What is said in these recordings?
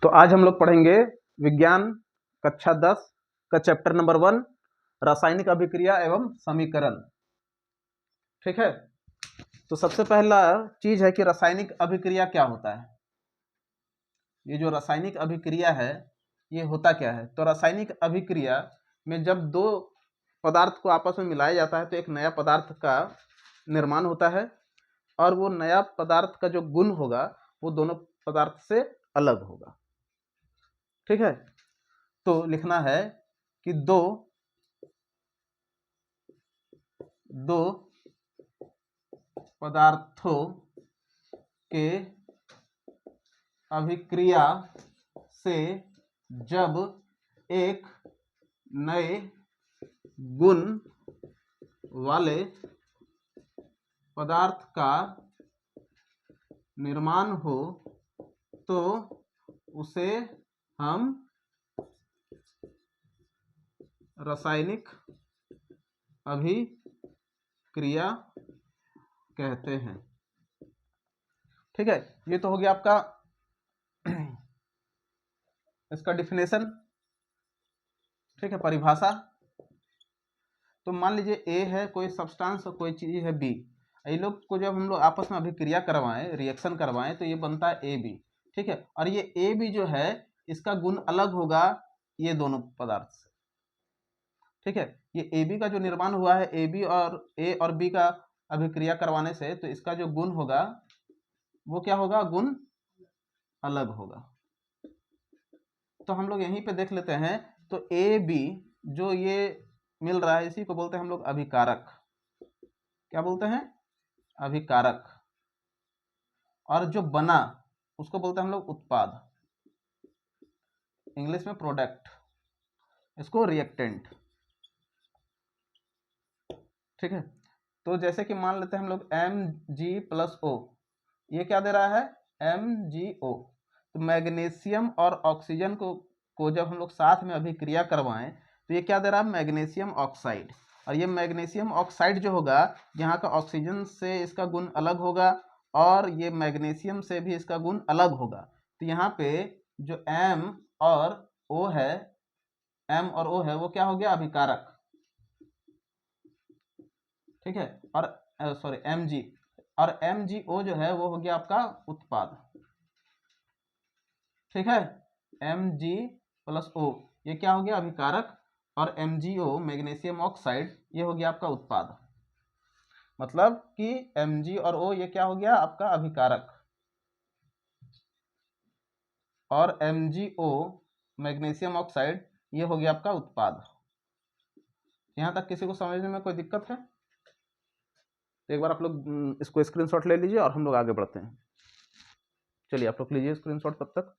तो आज हम लोग पढ़ेंगे विज्ञान कक्षा 10 का चैप्टर नंबर 1 रासायनिक अभिक्रिया एवं समीकरण। ठीक है। तो सबसे पहला चीज है कि रासायनिक अभिक्रिया क्या होता है। ये जो रासायनिक अभिक्रिया है ये होता क्या है। तो रासायनिक अभिक्रिया में जब दो पदार्थ को आपस में मिलाया जाता है तो एक नया पदार्थ का निर्माण होता है और वो नया पदार्थ का जो गुण होगा वो दोनों पदार्थ से अलग होगा। ठीक है। तो लिखना है कि दो पदार्थों के अभिक्रिया से जब एक नए गुण वाले पदार्थ का निर्माण हो तो उसे हम रासायनिक अभिक्रिया कहते हैं। ठीक है। ये तो हो गया आपका इसका डिफिनेशन। ठीक है, परिभाषा। तो मान लीजिए ए है कोई सब्सटेंस और कोई चीज है बी। ये लोग को जब हम लोग आपस में अभिक्रिया करवाएं, रिएक्शन करवाएं तो ये बनता है ए बी। ठीक है। और ये ए बी जो है इसका गुण अलग होगा ये दोनों पदार्थ से। ठीक है। ये ए बी का जो निर्माण हुआ है ए और बी का अभिक्रिया करवाने से, तो इसका जो गुण होगा वो क्या होगा, गुण अलग होगा। तो हम लोग यहीं पे देख लेते हैं। तो ए बी जो ये मिल रहा है इसी को बोलते हैं हम लोग अभिकारक। क्या बोलते हैं, अभिकारक। और जो बना उसको बोलते हैं हम लोग उत्पाद, इंग्लिश में प्रोडक्ट, इसको रिएक्टेंट। ठीक है। तो जैसे कि मान लेते हैं हम लोग Mg+O, ये क्या दे रहा है, MgO। तो मैग्नीशियम और ऑक्सीजन को जब हम लोग साथ में अभिक्रिया करवाएं तो ये क्या दे रहा है, मैग्नीशियम ऑक्साइड। और ये मैग्नीशियम ऑक्साइड जो होगा यहाँ का ऑक्सीजन से इसका गुण अलग होगा और ये मैग्नीशियम से भी इसका गुण अलग होगा। तो यहाँ पे जो M और O है वो क्या हो गया, अभिकारक। ठीक है। और सॉरी Mg और MgO जो है वो हो गया आपका उत्पाद। ठीक है। Mg+O ये क्या हो गया, अभिकारक। और MgO मैग्नीशियम ऑक्साइड ये हो गया आपका उत्पाद। मतलब कि Mg और O ये क्या हो गया, आपका अभिकारक। और MgO मैग्नीशियम ऑक्साइड ये हो गया आपका उत्पाद। यहां तक किसी को समझने में कोई दिक्कत है? तो एक बार आप लोग इसको स्क्रीनशॉट ले लीजिए और हम लोग आगे बढ़ते हैं। चलिए आप लोग लीजिए स्क्रीनशॉट तब तक।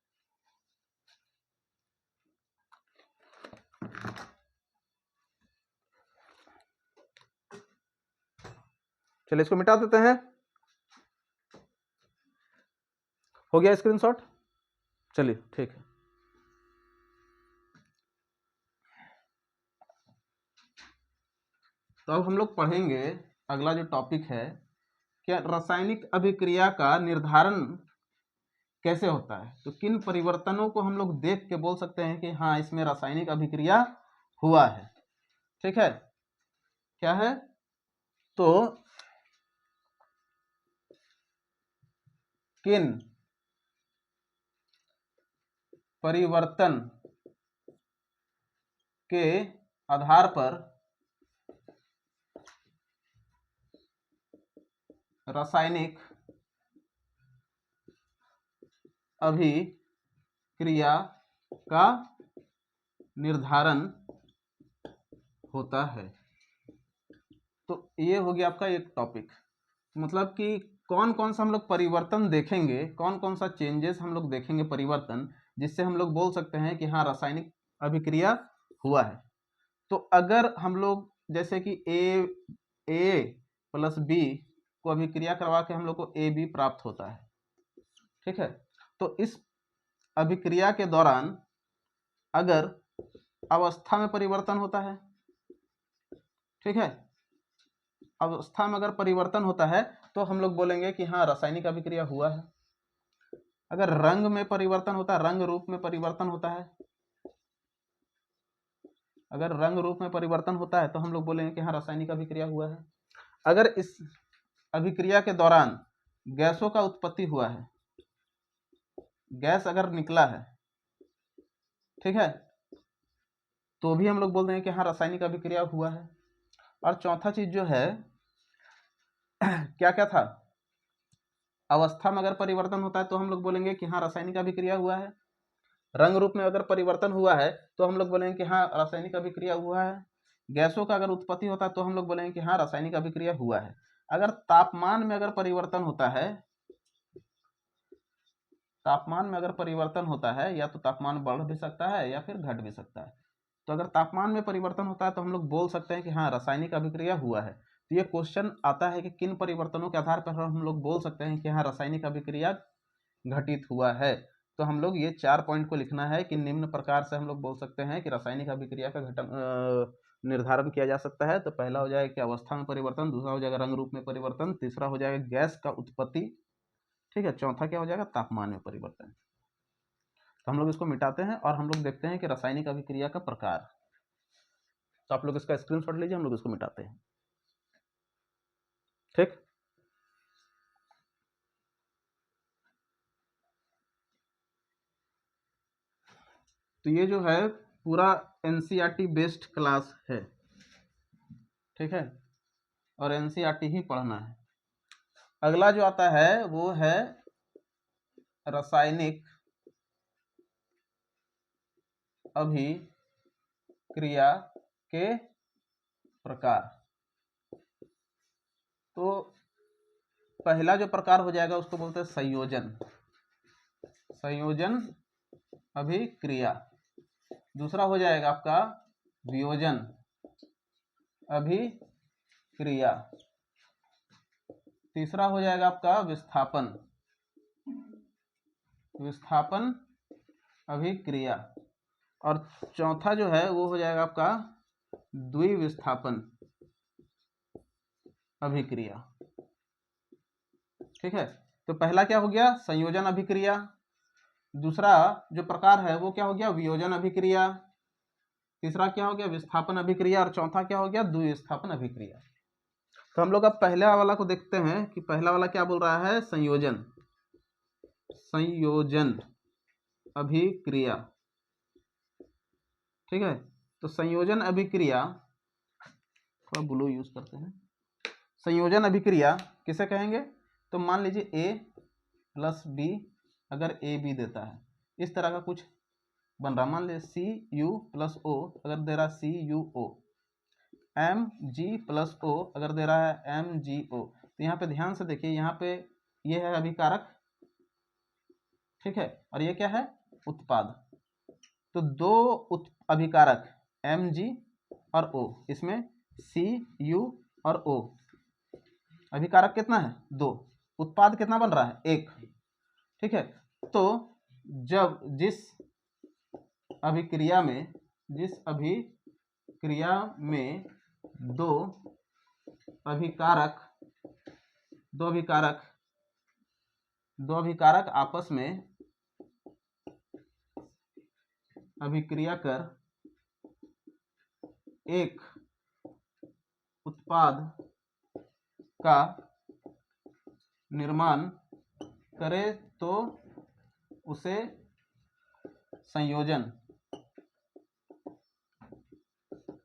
चलिए इसको मिटा देते हैं। हो गया स्क्रीनशॉट? चलिए ठीक है। तो अब हम लोग पढ़ेंगे अगला जो टॉपिक है, क्या रासायनिक अभिक्रिया का निर्धारण कैसे होता है। तो किन परिवर्तनों को हम लोग देख के बोल सकते हैं कि हाँ इसमें रासायनिक अभिक्रिया हुआ है। ठीक है। क्या है, तो किन परिवर्तन के आधार पर रासायनिक अभिक्रिया का निर्धारण होता है। तो ये हो गया आपका एक टॉपिक। मतलब कि कौन कौन सा हम लोग परिवर्तन देखेंगे, कौन कौन सा चेंजेस हम लोग देखेंगे परिवर्तन, जिससे हम लोग बोल सकते हैं कि हाँ रासायनिक अभिक्रिया हुआ है। तो अगर हम लोग जैसे कि A+B को अभिक्रिया करवा के हम लोग को AB प्राप्त होता है। ठीक है। तो इस अभिक्रिया के दौरान अगर अवस्था में परिवर्तन होता है, ठीक है, अवस्था में अगर परिवर्तन होता है तो हम लोग बोलेंगे कि हाँ रासायनिक अभिक्रिया हुआ है। अगर रंग में परिवर्तन होता है, रंग रूप में परिवर्तन होता है, अगर रंग रूप में परिवर्तन होता है तो हम लोग बोलेंगे कि हाँ रासायनिक अभिक्रिया हुआ है। अगर इस अभिक्रिया के दौरान गैसों का उत्पत्ति हुआ है, गैस अगर निकला है, ठीक है, तो भी हम लोग बोलते हैं कि हाँ रासायनिक अभिक्रिया हुआ है। और चौथा चीज जो है क्या क्या था, अवस्था में अगर परिवर्तन होता है तो हम लोग बोलेंगे कि हाँ रासायनिक अभिक्रिया हुआ है। रंग रूप में अगर परिवर्तन हुआ है तो हम लोग बोलेंगे कि हाँ रासायनिक अभिक्रिया हुआ है। गैसों का अगर उत्पत्ति होता है तो हम लोग बोलेंगे कि हाँ रासायनिक अभिक्रिया हुआ है। अगर तापमान में अगर परिवर्तन होता है, तापमान में अगर परिवर्तन होता है, या तो तापमान बढ़ भी सकता है या फिर घट भी सकता है, तो अगर तापमान में परिवर्तन होता है तो हम लोग बोल सकते हैं कि हाँ रासायनिक अभिक्रिया हुआ है। तो ये क्वेश्चन आता है कि किन परिवर्तनों के आधार पर हम लोग बोल सकते हैं कि हाँ रासायनिक अभिक्रिया घटित हुआ है। तो हम लोग ये 4 पॉइंट को लिखना है कि निम्न प्रकार से हम लोग बोल सकते हैं कि रासायनिक अभिक्रिया का घटन निर्धारण किया जा सकता है। तो पहला हो जाएगा कि अवस्था में परिवर्तन, दूसरा हो जाएगा रंग रूप में परिवर्तन, तीसरा हो जाएगा गैस का उत्पत्ति, ठीक है, चौथा क्या हो जाएगा, तापमान में परिवर्तन। तो हम लोग इसको मिटाते हैं और हम लोग देखते हैं कि रासायनिक अभिक्रिया का प्रकार। तो आप लोग इसका स्क्रीनशॉट लीजिए, हम लोग इसको मिटाते हैं, ठीक। तो ये जो है पूरा एनसीईआरटी बेस्ड क्लास है, ठीक है, और एनसीईआरटी ही पढ़ना है। अगला जो आता है वो है रासायनिक अभिक्रिया के प्रकार। तो पहला जो प्रकार हो जाएगा उसको बोलते हैं संयोजन, संयोजन अभिक्रिया। दूसरा हो जाएगा आपका वियोजन अभिक्रिया। तीसरा हो जाएगा आपका विस्थापन, विस्थापन अभिक्रिया। और चौथा जो है वो हो जाएगा आपका द्विविस्थापन अभिक्रिया, ठीक है। तो पहला क्या हो गया, संयोजन अभिक्रिया। दूसरा जो प्रकार है वो क्या हो गया, वियोजन अभिक्रिया। तीसरा क्या हो गया, विस्थापन अभिक्रिया। और चौथा क्या हो गया, द्विविस्थापन अभिक्रिया। तो हम लोग अब पहला वाला को देखते हैं कि पहला वाला क्या बोल रहा है, संयोजन, संयोजन अभिक्रिया, ठीक है। तो संयोजन अभिक्रिया, थोड़ा ब्लू यूज करते हैं। संयोजन अभिक्रिया किसे कहेंगे, तो मान लीजिए A प्लस B अगर AB देता है, इस तरह का कुछ बन रहा, मान लीजिए CU प्लस O अगर दे रहा CuO, Mg प्लस O अगर दे रहा है MgO। तो यहाँ पे ध्यान से देखिए, यहाँ पे ये है अभिकारक, ठीक है, और ये क्या है, उत्पाद। तो दो अभिकारक Mg और O, इसमें Cu और O, अभिकारक कितना है, 2, उत्पाद कितना बन रहा है, 1, ठीक है। तो जब जिस अभिक्रिया में दो अभिकारक आपस में अभिक्रिया कर एक उत्पाद का निर्माण करे तो उसे संयोजन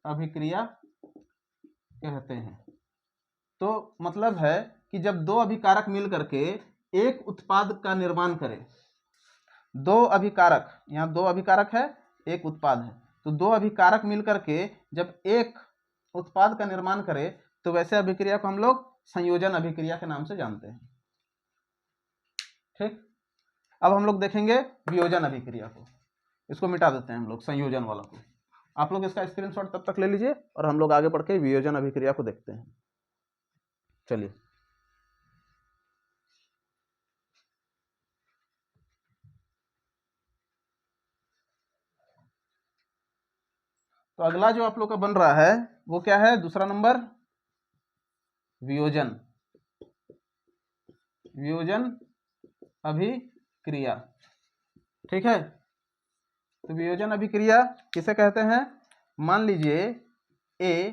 अभिक्रिया कहते हैं। तो मतलब है कि जब दो अभिकारक मिल करके एक उत्पाद का निर्माण करें, दो अभिकारक, यहाँ दो अभिकारक है, एक उत्पाद है, तो दो अभिकारक मिल करके जब एक उत्पाद का निर्माण करे तो वैसे अभिक्रिया को हम लोग संयोजन अभिक्रिया के नाम से जानते हैं, ठीक। अब हम लोग देखेंगे वियोजन अभिक्रिया को, इसको मिटा देते हैं हम लोग, संयोजन वाला को। आप लोग इसका स्क्रीनशॉट तब तक ले लीजिए और हम लोग आगे बढ़ के वियोजन अभिक्रिया को देखते हैं। चलिए, तो अगला जो आप लोग का बन रहा है वो क्या है, दूसरा नंबर वियोजन, वियोजन अभिक्रिया। क्रिया। ठीक है, तो वियोजन अभिक्रिया किसे कहते हैं? मान लीजिए ए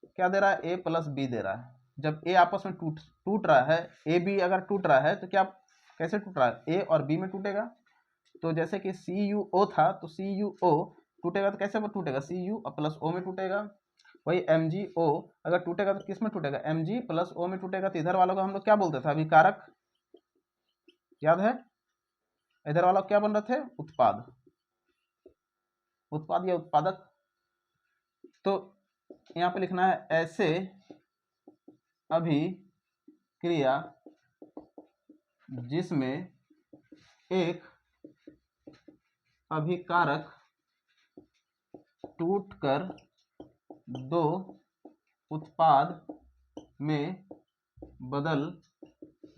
क्या दे रहा है, ए प्लस बी दे रहा है। जब ए आपस में टूट रहा है, ए बी अगर टूट रहा है तो क्या कैसे टूट रहा है? ए और बी में टूटेगा। तो जैसे कि CuO था तो CuO टूटेगा तो कैसे टूटेगा? Cu प्लस O में टूटेगा। वही MgO अगर टूटेगा तो किस में टूटेगा? Mg प्लस O में टूटेगा। तो इधर वालों को हम लोग क्या बोलते थे? अभिकारक, याद है? इधर वाला क्या बन रहे थे? उत्पाद, उत्पाद या उत्पादक। तो यहाँ पे लिखना है ऐसे अभिक्रिया जिसमें एक अभिकारक टूटकर दो उत्पाद में बदल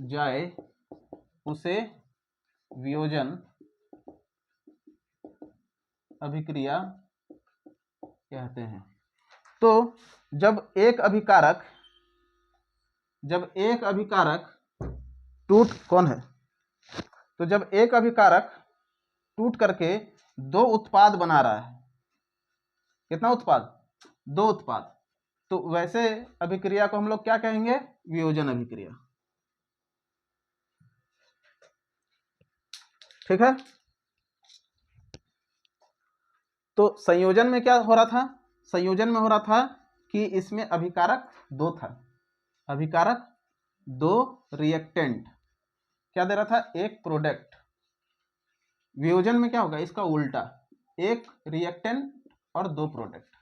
जाए उसे वियोजन अभिक्रिया कहते हैं। तो जब एक अभिकारक कौन है? तो जब एक अभिकारक टूट करके दो उत्पाद बना रहा है, कितना उत्पाद? दो उत्पाद, तो वैसे अभिक्रिया को हम लोग क्या कहेंगे? वियोजन अभिक्रिया। ठीक है, तो संयोजन में क्या हो रहा था? संयोजन में हो रहा था कि इसमें अभिकारक दो था, अभिकारक दो, रिएक्टेंट क्या दे रहा था? एक प्रोडक्ट। वियोजन में क्या होगा? इसका उल्टा, एक रिएक्टेंट और दो प्रोडक्ट।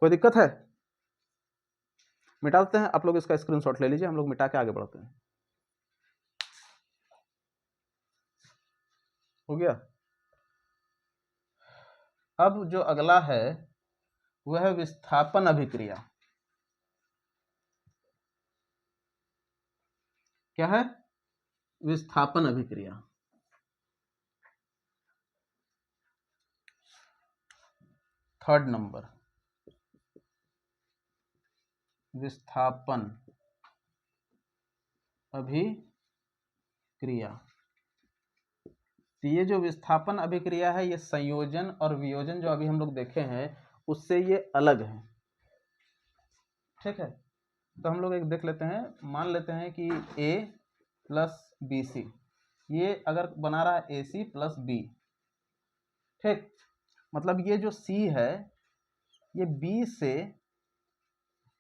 कोई दिक्कत है? मिटा देते हैं, आप लोग इसका स्क्रीनशॉट ले लीजिए, हम लोग मिटा के आगे बढ़ते हैं। हो गया। अब जो अगला है वह है विस्थापन अभिक्रिया। क्या है? विस्थापन अभिक्रिया। थर्ड नंबर, विस्थापन अभिक्रिया। तो ये जो विस्थापन अभिक्रिया है, ये संयोजन और वियोजन जो अभी हम लोग देखे हैं उससे ये अलग है। ठीक है, तो हम लोग एक देख लेते हैं। मान लेते हैं कि A प्लस BC, ये अगर बना रहा है AC प्लस B। ठीक, मतलब ये जो C है ये B से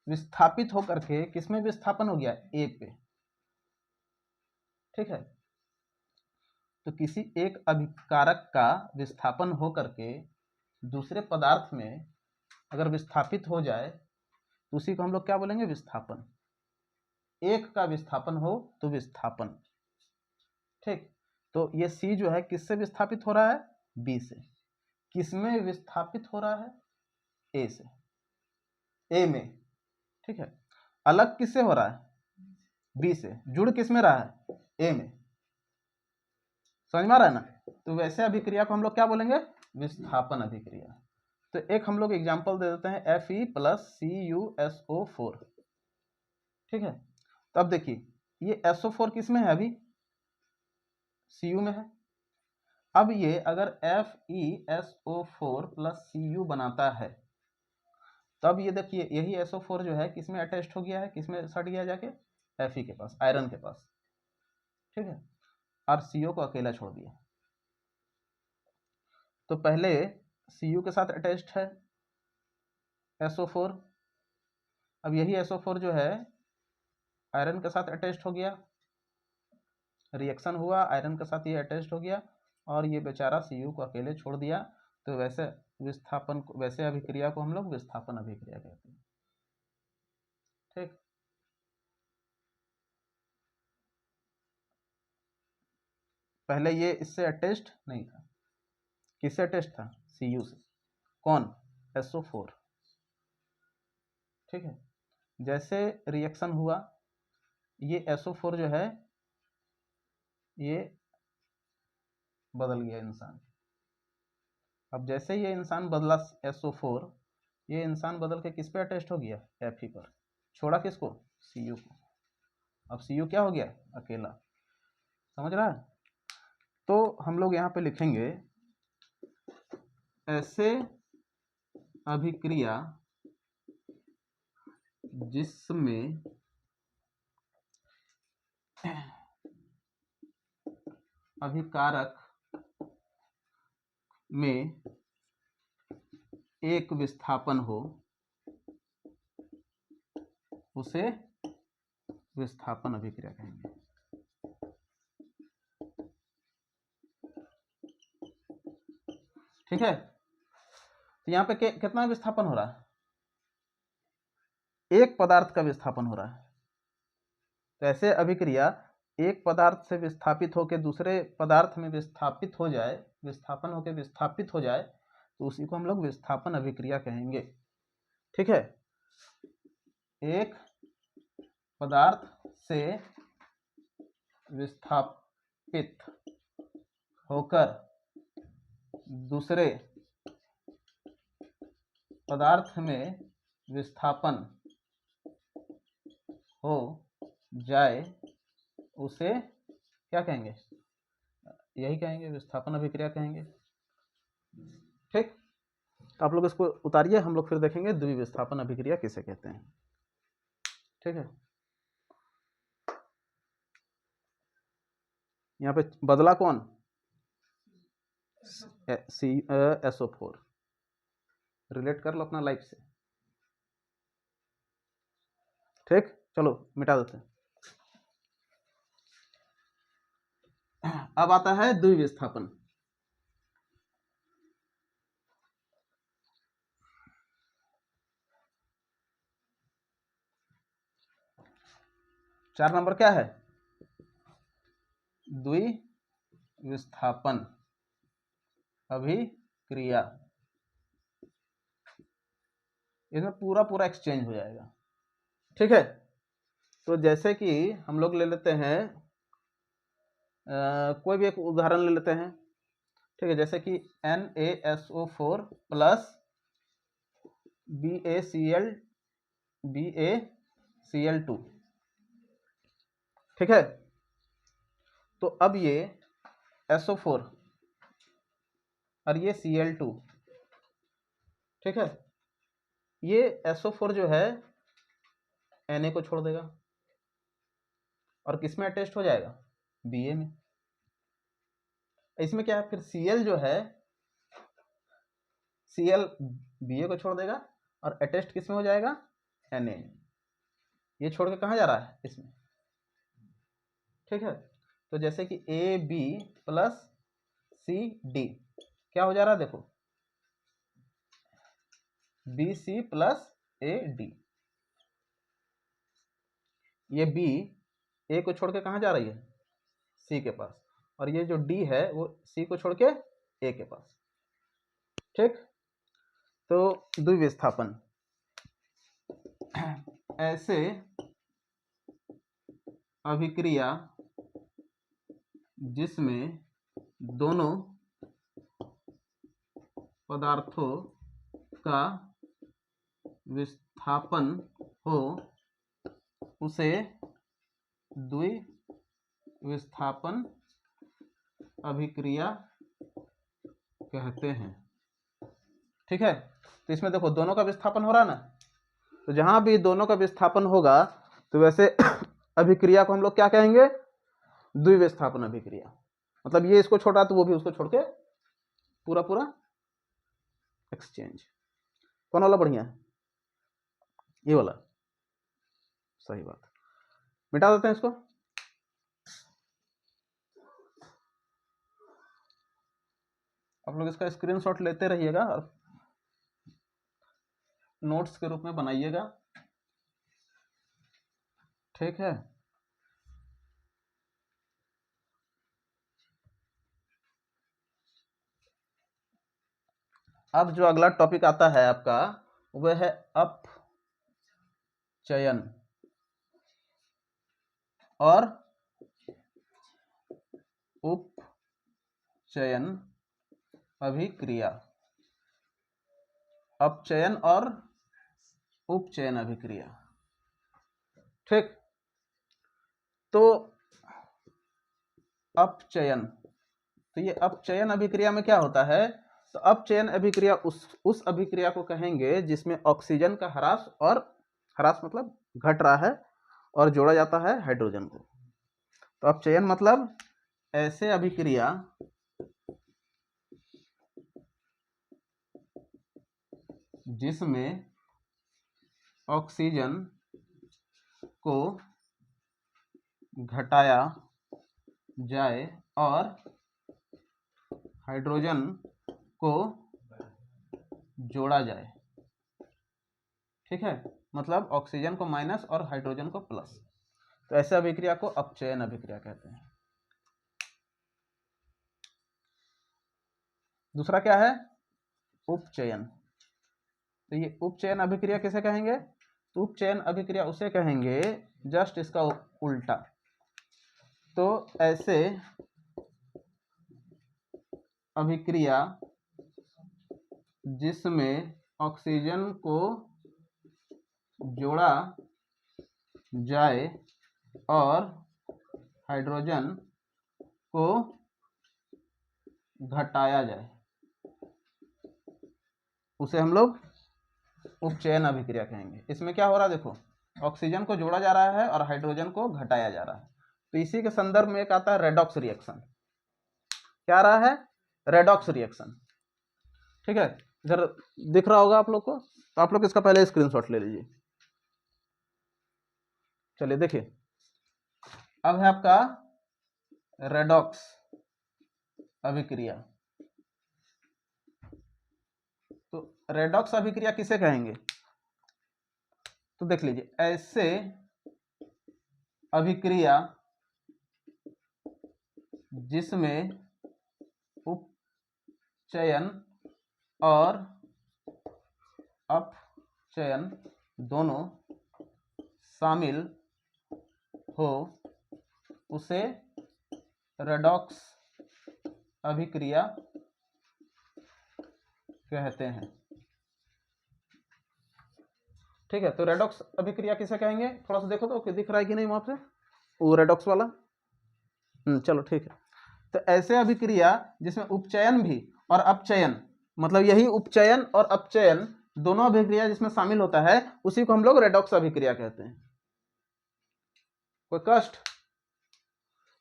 विस्थापित होकर के किसमें विस्थापन हो गया? A पे। ठीक है, तो किसी एक अभिकारक का विस्थापन हो करके दूसरे पदार्थ में अगर विस्थापित हो जाए तो उसी को हम लोग क्या बोलेंगे? विस्थापन। एक का विस्थापन हो तो विस्थापन। ठीक, तो ये C जो है किससे विस्थापित हो रहा है? B से। किसमें विस्थापित हो रहा है? A से, A में। ठीक है, अलग किससे हो रहा है? B से। जुड़ किसमें रहा है? A में। समझ में आ रहा है ना? तो वैसे अभिक्रिया को हम लोग क्या बोलेंगे? विस्थापन अभिक्रिया। तो एक हम लोग एग्जाम्पल दे देते हैं, Fe प्लस CuSO4। ठीक है, तो अब देखिए ये SO4 किस में है? अभी Cu में है। अब ये अगर FeSO4 प्लस Cu बनाता है तब ये देखिए यही SO4 जो है किसमें अटैच्ड हो गया है? किसमें सट गया जाके? Fe के पास, आयरन के पास। ठीक है, और CO को अकेला छोड़ दिया। तो पहले Cu के साथ अटैच्ड है SO4, अब यही SO4 जो है आयरन के साथ अटैच्ड हो गया, रिएक्शन हुआ, आयरन के साथ ये अटैच्ड हो गया और ये बेचारा Cu को अकेले छोड़ दिया। तो वैसे विस्थापन, वैसे अभिक्रिया को हम लोग विस्थापन अभिक्रिया कहते हैं। ठीक, पहले ये इससे अटैच्ड नहीं था। किससे अटैच्ड था? Cu से। कौन? SO4। ठीक है, जैसे रिएक्शन हुआ ये SO4 जो है ये बदल गया इंसान। अब जैसे ये इंसान बदला SO4, ये इंसान बदल के किस पे अटैच्ड हो गया? Fe पर। छोड़ा किसको? Cu को। अब Cu क्या हो गया? अकेला। समझ रहा है? तो हम लोग यहाँ पे लिखेंगे ऐसे अभिक्रिया जिसमें अभिकारक में एक विस्थापन हो उसे विस्थापन अभिक्रिया कहेंगे। ठीक है, तो यहाँ पे कितना विस्थापन हो रहा है? एक पदार्थ का विस्थापन हो रहा है। तो ऐसे अभिक्रिया एक पदार्थ से विस्थापित होकर दूसरे पदार्थ में विस्थापित हो जाए, विस्थापन होकर विस्थापित हो जाए, तो उसी को हम लोग विस्थापन अभिक्रिया कहेंगे। ठीक है, एक पदार्थ से विस्थापित होकर दूसरे पदार्थ में विस्थापन हो जाए उसे क्या कहेंगे? यही कहेंगे, विस्थापन अभिक्रिया कहेंगे। ठीक, तो आप लोग इसको उतारिए, हम लोग फिर देखेंगे द्विविस्थापन अभिक्रिया किसे कहते हैं। ठीक है, यहाँ पे बदला कौन? SO4। रिलेट कर लो अपना लाइफ से। ठीक, चलो मिटा देते हैं। अब आता है द्विविस्थापन। चार नंबर क्या है? द्विविस्थापन अभिक्रिया। इसमें पूरा पूरा एक्सचेंज हो जाएगा। ठीक है, तो जैसे कि हम लोग ले लेते हैं कोई भी एक उदाहरण ले लेते हैं। ठीक है, जैसे कि NaSO4 प्लस BaCl2। ठीक है, तो अब ये SO4 और ये Cl2। ठीक है, ये SO4 जो है Na को छोड़ देगा और किस में अटैच हो जाएगा? Ba में। इसमें क्या है फिर? Cl जो है, Cl Ba को छोड़ देगा और अटैच किस में हो जाएगा? Na में। ये छोड़ के कहाँ जा रहा है? इसमें। ठीक है, तो जैसे कि AB प्लस CD क्या हो जा रहा है? देखो, BC प्लस AD। ये B A को छोड़ के कहाँ जा रही है? C के पास। और ये जो D है वो C को छोड़ के A के पास। ठीक, तो द्विविस्थापन ऐसे अभिक्रिया जिसमें दोनों पदार्थों का विस्थापन हो उसे द्विविस्थापन अभिक्रिया कहते हैं। ठीक है, तो इसमें देखो दोनों का विस्थापन हो रहा है ना, तो जहां भी दोनों का विस्थापन होगा तो वैसे अभिक्रिया को हम लोग क्या कहेंगे? द्विविस्थापन अभिक्रिया। मतलब ये इसको छोड़ा तो वो भी उसको छोड़ के पूरा पूरा एक्सचेंज। कौन वाला बढ़िया है? ये वाला। सही बात, मिटा देते हैं इसको। आप लोग इसका स्क्रीनशॉट लेते रहिएगा और नोट्स के रूप में बनाइएगा। ठीक है, अब जो अगला टॉपिक आता है आपका वह है अपचयन और उपचयन अभिक्रिया। अपचयन और उपचयन अभिक्रिया। ठीक, तो अपचयन। तो ये अपचयन अभिक्रिया में क्या होता है, तो अपचयन अभिक्रिया उस अभिक्रिया को कहेंगे जिसमें ऑक्सीजन का ह्रास, और ह्रास मतलब घट रहा है, और जोड़ा जाता है हाइड्रोजन को। तो अपचयन मतलब ऐसे अभिक्रिया जिसमें ऑक्सीजन को घटाया जाए और हाइड्रोजन को जोड़ा जाए। ठीक है, मतलब ऑक्सीजन को माइनस और हाइड्रोजन को प्लस। तो ऐसे अभिक्रिया को अपचयन अभिक्रिया कहते हैं। दूसरा क्या है, उपचयन। तो ये उपचयन अभिक्रिया किसे कहेंगे, तो उपचयन अभिक्रिया उसे कहेंगे जस्ट इसका उल्टा। तो ऐसे अभिक्रिया जिसमें ऑक्सीजन को जोड़ा जाए और हाइड्रोजन को घटाया जाए, उसे हम लोग उपचयन अभिक्रिया कहेंगे। इसमें क्या हो रहा है, देखो ऑक्सीजन को जोड़ा जा रहा है और हाइड्रोजन को घटाया जा रहा है। तो इसी के संदर्भ में एक आता है रेडॉक्स रिएक्शन। क्या आ रहा है, रेडॉक्स रिएक्शन। ठीक है, इधर दिख रहा होगा आप लोग को, तो आप लोग इसका पहले स्क्रीनशॉट ले लीजिए। चलिए देखिए, अब है आपका रेडॉक्स अभिक्रिया। तो रेडॉक्स अभिक्रिया किसे कहेंगे, तो देख लीजिए, ऐसे अभिक्रिया जिसमें उपचयन और अपचयन दोनों शामिल हो, उसे रेडॉक्स अभिक्रिया कहते हैं। ठीक है, तो रेडॉक्स अभिक्रिया किसे कहेंगे, थोड़ा सा देखो तो दिख रहा है कि नहीं वहां पे वो रेडॉक्स वाला। चलो ठीक है। तो ऐसे अभिक्रिया जिसमें उपचयन भी और अपचयन, मतलब यही उपचयन और अपचयन दोनों अभिक्रिया जिसमें शामिल होता है, उसी को हम लोग रेडॉक्स अभिक्रिया कहते हैं। कोई कष्ट,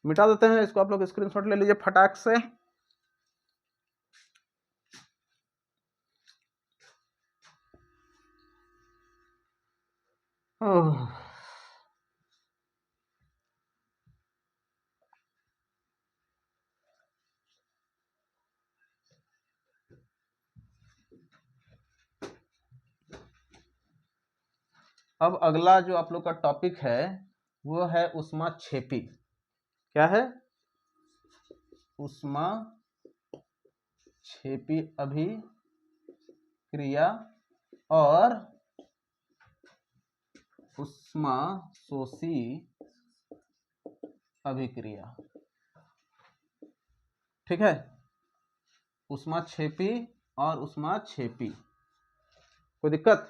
मिटा देते हैं इसको, आप लोग स्क्रीनशॉट ले लीजिए फटाक से। अब अगला जो आप लोग का टॉपिक है वो है ऊष्माक्षेपी। क्या है, ऊष्माक्षेपी अभिक्रिया और ऊष्माशोषी अभिक्रिया। ठीक है, ऊष्माक्षेपी और ऊष्माक्षेपी, कोई दिक्कत,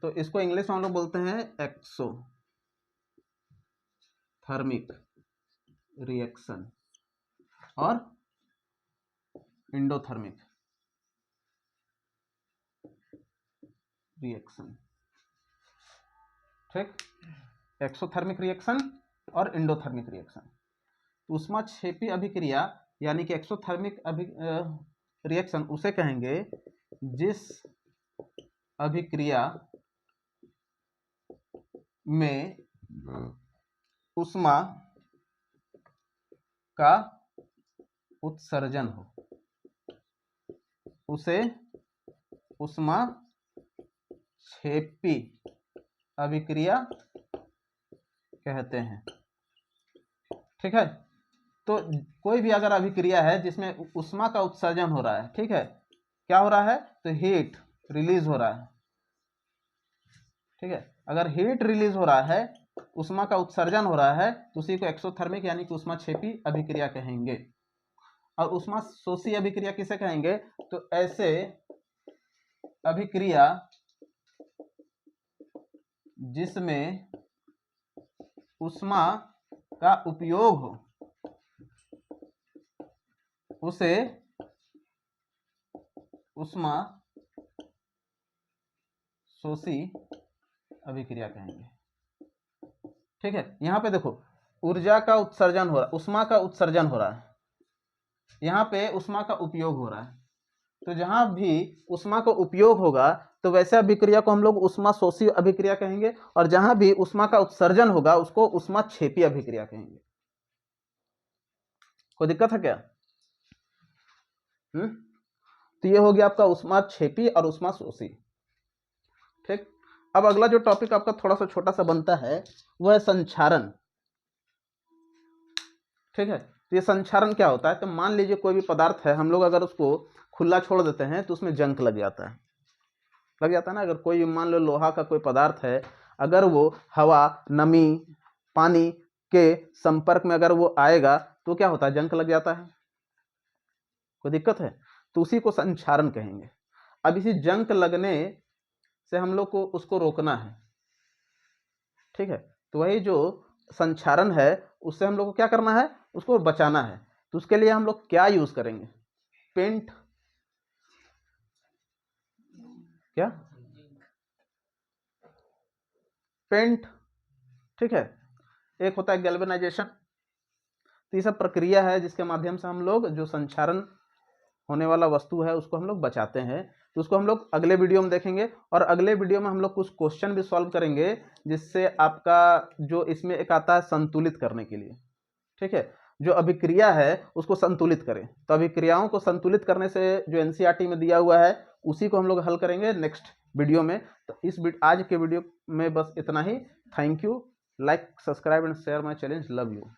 तो इसको इंग्लिश में हम लोग बोलते हैं एक्सोथर्मिक रिएक्शन और एंडोथर्मिक रिएक्शन। ठीक, एक्सोथर्मिक रिएक्शन और एंडोथर्मिक रिएक्शन। ऊष्माक्षेपी अभिक्रिया यानी कि एक्सोथर्मिक रिएक्शन उसे कहेंगे जिस अभिक्रिया में ऊष्मा का उत्सर्जन हो, उसे ऊष्माक्षेपी अभिक्रिया कहते हैं। ठीक है, तो कोई भी अगर अभिक्रिया है जिसमें ऊष्मा का उत्सर्जन हो रहा है, ठीक है, क्या हो रहा है, तो हीट रिलीज हो रहा है। ठीक है, अगर हीट रिलीज हो रहा है, ऊष्मा का उत्सर्जन हो रहा है, तो उसी को एक्सोथर्मिक यानी कि ऊष्माक्षेपी अभिक्रिया कहेंगे। और ऊष्माशोषी अभिक्रिया किसे कहेंगे, तो ऐसे अभिक्रिया जिसमें ऊष्मा का उपयोग हो उसे उष्मा शोषी अभिक्रिया कहेंगे। ठीक है, यहाँ पे देखो ऊर्जा का उत्सर्जन हो रहा है, उष्मा का उत्सर्जन हो रहा है, यहाँ पे उष्मा का उपयोग हो रहा है। तो जहां भी उष्मा का उपयोग होगा तो वैसे अभिक्रिया को हम लोग उष्मा शोषी अभिक्रिया कहेंगे, और जहां भी उष्मा का उत्सर्जन होगा उसको उष्मा क्षेपी अभिक्रिया कहेंगे। कोई दिक्कत है क्या? तो ये हो गया आपका उष्मा क्षेपी और उष्मा शोषी। ठीक, अब अगला जो टॉपिक आपका थोड़ा सा छोटा सा बनता है वह है संक्षारण। ठीक है, तो ये संक्षारण क्या होता है? तो मान लीजिए कोई भी पदार्थ है, हम लोग अगर उसको खुला छोड़ देते हैं तो उसमें जंग लग जाता है, ना। अगर कोई मान लो लोहा का कोई पदार्थ है, अगर वो हवा, नमी, पानी के संपर्क में अगर वो आएगा तो क्या होता है? जंग लग जाता है। कोई दिक्कत है? तो उसी को संक्षारण कहेंगे। अब इसी जंग लगने से हम लोग को उसको रोकना है। ठीक है, तो वही जो संक्षारण है उससे हम लोग को क्या करना है? उसको बचाना है। तो उसके लिए हम लोग क्या यूज करेंगे? पेंट, क्या? पेंट। ठीक है, एक होता है गैल्वेनाइजेशन। तो ये सब प्रक्रिया है जिसके माध्यम से हम लोग जो संक्षारण होने वाला वस्तु है उसको हम लोग बचाते हैं। तो उसको हम लोग अगले वीडियो में देखेंगे, और अगले वीडियो में हम लोग कुछ क्वेश्चन भी सॉल्व करेंगे जिससे आपका जो इसमें एक आता है संतुलित करने के लिए। ठीक है, जो अभिक्रिया है उसको संतुलित करें। तो अभिक्रियाओं को संतुलित करने से जो एनसीईआरटी में दिया हुआ है उसी को हम लोग हल करेंगे नेक्स्ट वीडियो में। तो आज के वीडियो में बस इतना ही। Thank you. Like, subscribe and share my channel. Love you.